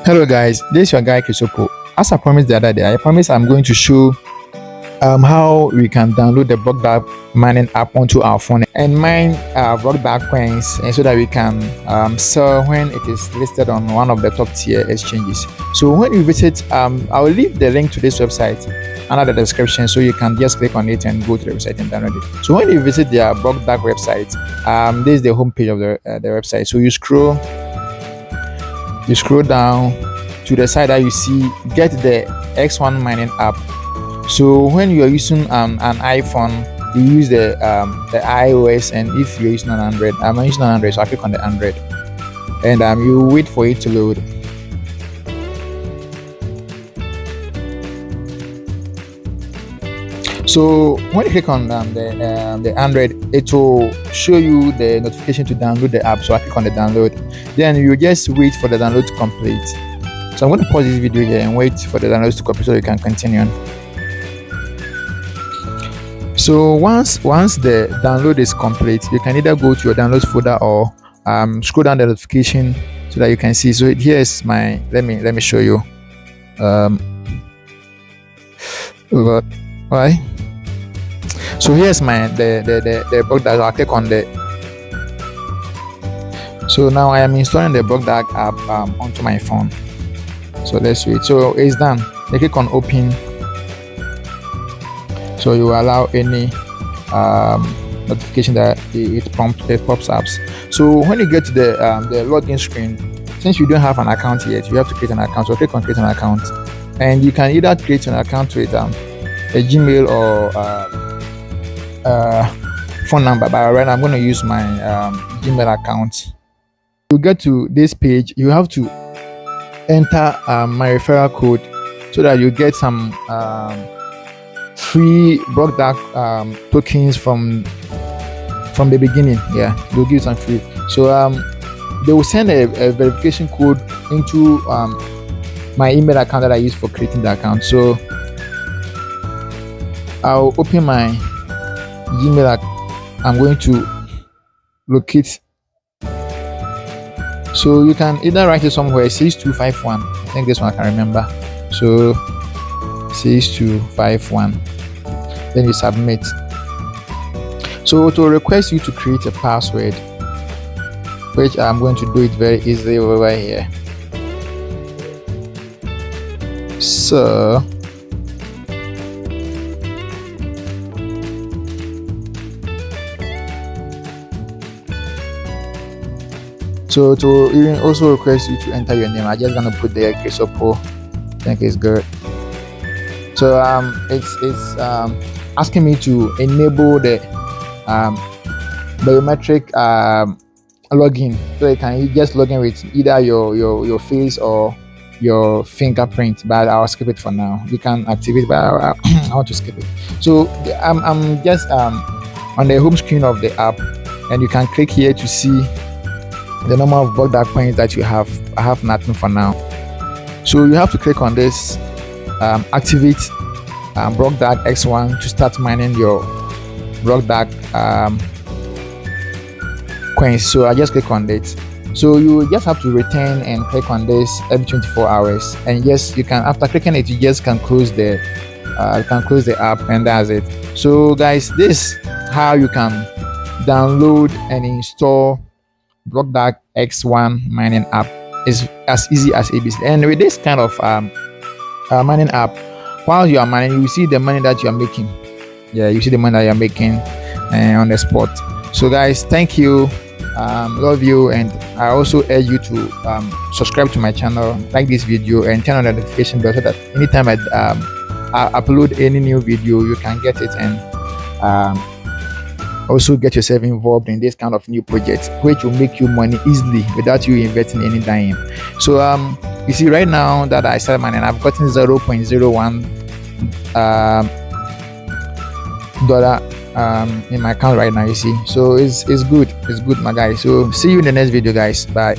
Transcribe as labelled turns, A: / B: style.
A: Hello guys, this is your guy Kisopo. As I promised the other day, I promise I'm going to show how we can download the BlockDAG mining app onto our phone and mine BlockDAG coins, and so that we can sell when it is listed on one of the top tier exchanges. So when you visit, I'll leave the link to this website under the description, so you can just click on it and go to the website and download it. So when you visit their BlockDAG website, this is the homepage of the website. So you scroll down to the side that you see get the X1 mining app. So when you are using an iPhone, you use the iOS, and if you're using an Android, I'm using an Android, so I click on the Android, and you wait for it to load. So when you click on the Android, it will show you the notification to download the app. So I click on the download. Then you just wait for the download to complete. So I'm going to pause this video here and wait for the downloads to complete so you can continue on. So once the download is complete, you can either go to your downloads folder or scroll down the notification so that you can see. So here's my let me show you. Right. So here's my the BlockDAG. I'll click on the. So now I am installing the BlockDAG app onto my phone. So let's wait. So it's done. You click on open. So you allow any notification that it pops up. So when you get to the login screen, since you don't have an account yet, you have to create an account. So click on create an account, and you can either create an account with a Gmail or phone number. But right now I'm going to use my Gmail account. You get to this page, you have to enter my referral code so that you get some free BlockDAG tokens from the beginning. Yeah, they'll give you some free. So they will send a verification code into my email account that I use for creating the account. So I'll open my Gmail. I'm going to locate. So you can either write it somewhere 6251. I think this one I can remember. So 6251. Then you submit. So it will request you to create a password, which I'm going to do it very easily over here. So it will even also request you to enter your name. I'm just gonna put there Kisopo. I think it's good. So it's asking me to enable the biometric login, so you can just log in with either your face or your fingerprint. But I'll skip it for now. You can activate, but I want to skip it. So I'm just on the home screen of the app, and you can click here to see the number of BlockDAG coins that you have. I have nothing for now. So you have to click on this activate BlockDAG X1 to start mining your BlockDAG coins. So I just click on it. So you just have to return and click on this every 24 hours. And yes, you can, after clicking it, you just can close the app, and that's it. So guys, this is how you can download and install BlockDAG X1 mining app. Is as easy as ABC. And with this kind of mining app, while you are mining, you see the money that you are making. Yeah, you see the money that you are making on the spot. So guys, thank you. Love you, and I also urge you to subscribe to my channel, like this video, and turn on the notification bell so that anytime I upload any new video, you can get it, and also get yourself involved in this kind of new project, which will make you money easily without you investing any dime. So you see right now that I started mining, I've gotten 0.01 dollar in my account right now. You see, so it's good, my guys. So see you in the next video, guys. Bye.